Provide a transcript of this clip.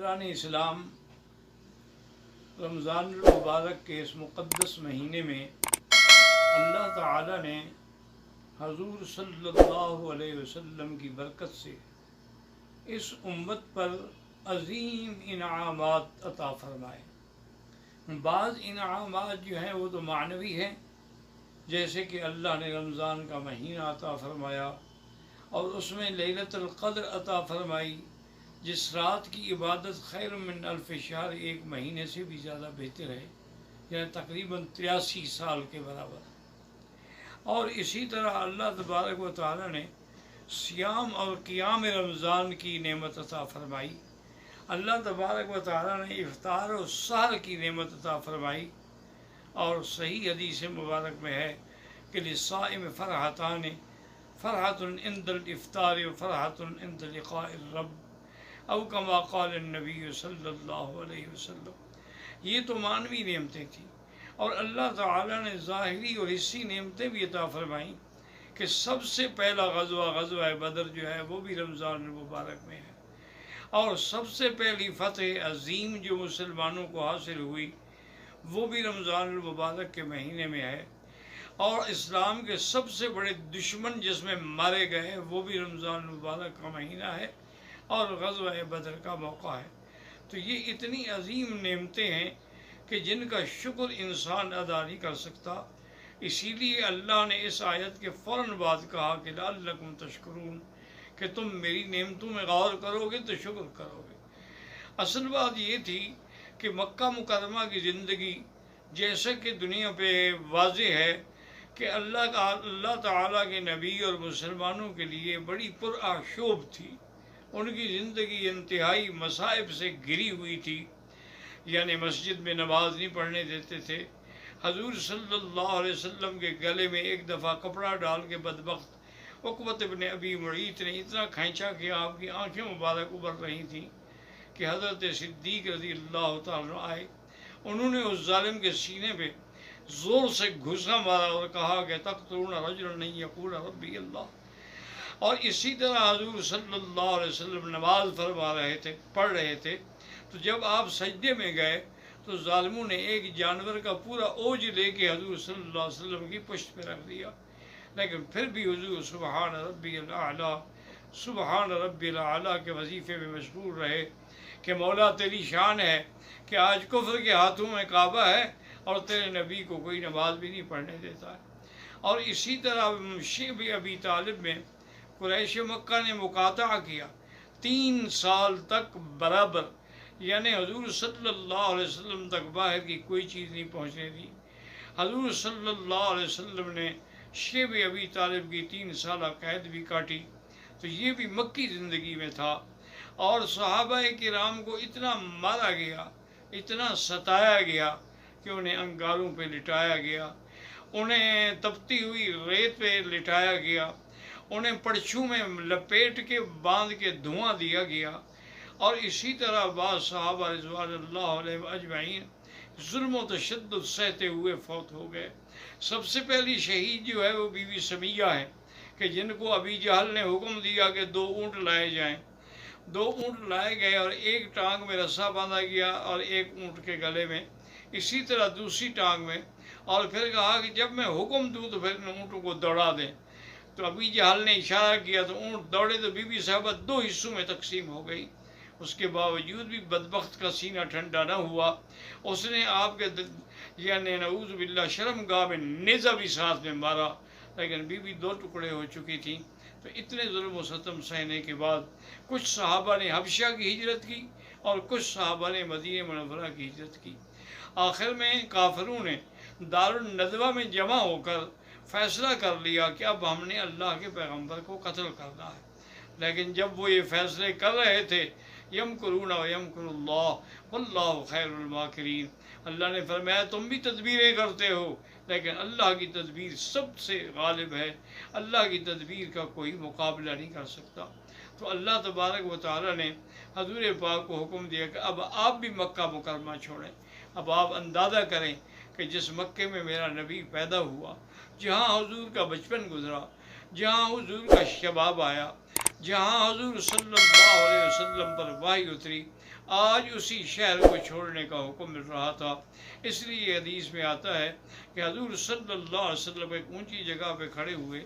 برادران اسلام، رمضان المبارک کے اس مقدس مہینے میں اللہ تعالی نے حضور صلی اللہ علیہ وسلم کی برکت سے اس امت پر عظیم انعامات عطا فرمائے۔ بعض انعامات جو ہیں وہ تو معنوی ہیں، جیسے کہ اللہ نے رمضان کا مہینہ عطا فرمایا اور اس میں لیلۃ القدر عطا فرمائی، جس رات کی عبادت خیر من الف شہر، ایک مہینے سے بھی زیادہ بہتر ہے، یعنی تقریباً 83 سال کے برابر۔ اور اسی طرح اللہ تبارک و تعالی نے صیام اور قیام رمضان کی نعمت عطا فرمائی۔ اللہ تبارک و تعالی نے افطار و سحر کی نعمت عطا فرمائی، اور صحیح حدیث مبارک میں ہے کہ للصائم فرحتان، فرحۃ عند الافطار و فرحۃ عند لقاء الرب، او کما قال النبی صلی اللہ علیہ وسلم۔ یہ تو معنوی نعمتیں تھیں، اور اللہ تعالی نے ظاہری اور حصی نعمتیں بھی عطا فرمائیں کہ سب سے پہلا غزوہ بدر جو ہے وہ بھی رمضان المبارک میں ہے، اور سب سے پہلی فتح عظیم جو مسلمانوں کو حاصل ہوئی وہ بھی رمضان المبارک کے مہینے میں ہے، اور اسلام کے سب سے بڑے دشمن جس میں مارے گئے وہ بھی رمضان المبارک کا مہینہ ہے اور غزوہ بدر کا موقع ہے۔ تو یہ اتنی عظیم نعمتیں ہیں کہ جن کا شکر انسان ادا نہیں کر سکتا، اسی لیے اللہ نے اس آیت کے فوراً بعد کہا کہ لعلکم تشکرون، کہ تم میری نعمتوں میں غور کرو گے تو شکر کرو گے۔ اصل بات یہ تھی کہ مکہ مکرمہ کی زندگی جیسا کہ دنیا پہ واضح ہے کہ اللہ تعالیٰ کے نبی اور مسلمانوں کے لیے بڑی پرآشوب تھی، ان کی زندگی انتہائی مصائب سے گھری ہوئی تھی، یعنی مسجد میں نماز نہیں پڑھنے دیتے تھے۔ حضور صلی اللہ علیہ وسلم کے گلے میں ایک دفعہ کپڑا ڈال کے بدبخت عقبۃ بن ابی معیط نے اتنا کھینچا کہ آپ کی آنکھیں مبارک ابھر رہی تھیں کہ حضرت صدیق رضی اللہ تعالیٰ آئے، انہوں نے اس ظالم کے سینے پہ زور سے گھسا مارا اور کہا کہ تقتلون رجلا ان یقول ربی اللہ۔ اور اسی طرح حضور صلی اللہ علیہ وسلم نماز فرما رہے تھے، پڑھ رہے تھے، تو جب آپ سجدے میں گئے تو ظالموں نے ایک جانور کا پورا اوج لے کے حضور صلی اللہ علیہ وسلم کی پشت پہ رکھ دیا، لیکن پھر بھی حضور سبحان ربی الاعلیٰ، سبحان ربی الاعلیٰ کے وظیفے میں مشغول رہے کہ مولا تیری شان ہے کہ آج کفر کے ہاتھوں میں کعبہ ہے اور تیرے نبی کو کوئی نماز بھی نہیں پڑھنے دیتا ہے۔ اور اسی طرح شیب ابی طالب میں قریش مکہ نے مقاطعہ کیا 3 سال تک برابر، یعنی حضور صلی اللہ علیہ وسلم تک باہر کی کوئی چیز نہیں پہنچنے دی۔ حضور صلی اللہ علیہ وسلم نے شیب ابی طالب کی 3 سالہ قید بھی کاٹی، تو یہ بھی مکی زندگی میں تھا۔ اور صحابہ کرام کو اتنا مارا گیا، اتنا ستایا گیا کہ انہیں انگاروں پہ لٹایا گیا، انہیں تپتی ہوئی ریت پہ لٹایا گیا، انہیں پرچھوں میں لپیٹ کے باندھ کے دھواں دیا گیا، اور اسی طرح بعض صحابہ رضوان اللہ علیہ اجمعین ظلم و تشدد سہتے ہوئے فوت ہو گئے۔ سب سے پہلی شہید جو ہے وہ بی بی سمیہ ہے، کہ جن کو ابی جہل نے حکم دیا کہ 2 اونٹ لائے جائیں۔ 2 اونٹ لائے گئے اور ایک ٹانگ میں رسا باندھا گیا اور ایک اونٹ کے گلے میں، اسی طرح دوسری ٹانگ میں، اور پھر کہا کہ جب میں حکم دوں تو پھر ان اونٹوں کو دوڑا دیں۔ تو ابی جہل نے اشارہ کیا تو اونٹ دوڑے، تو بی بی صاحبہ 2 حصوں میں تقسیم ہو گئی۔ اس کے باوجود بھی بدبخت کا سینہ ٹھنڈا نہ ہوا، اس نے آپ کے یعنی نعوذ باللہ شرم گاہ میں نیزہ بھی ساتھ میں مارا، لیکن بی بی 2 ٹکڑے ہو چکی تھیں۔ تو اتنے ظلم و ستم سہنے کے بعد کچھ صحابہ نے حبشہ کی ہجرت کی اور کچھ صحابہ نے مدینہ منورہ کی ہجرت کی۔ آخر میں کافروں نے دارالندوہ میں جمع ہو کر فیصلہ کر لیا کہ اب ہم نے اللہ کے پیغمبر کو قتل کرنا ہے، لیکن جب وہ یہ فیصلے کر رہے تھے یمکرون و یمکر اللہ واللہ خیر الماکرین، اللہ نے فرمایا تم بھی تدبیریں کرتے ہو لیکن اللہ کی تدبیر سب سے غالب ہے، اللہ کی تدبیر کا کوئی مقابلہ نہیں کر سکتا۔ تو اللہ تبارک و تعالی نے حضور پاک کو حکم دیا کہ اب آپ بھی مکہ مکرمہ چھوڑیں۔ اب آپ اندازہ کریں کہ جس مکے میں میرا نبی پیدا ہوا، جہاں حضور کا بچپن گزرا، جہاں حضور کا شباب آیا، جہاں حضور صلی اللہ علیہ وسلم پر وحی اتری، آج اسی شہر کو چھوڑنے کا حکم مل رہا تھا۔ اس لیے حدیث میں آتا ہے کہ حضور صلی اللہ علیہ وسلم ایک اونچی جگہ پہ کھڑے ہوئے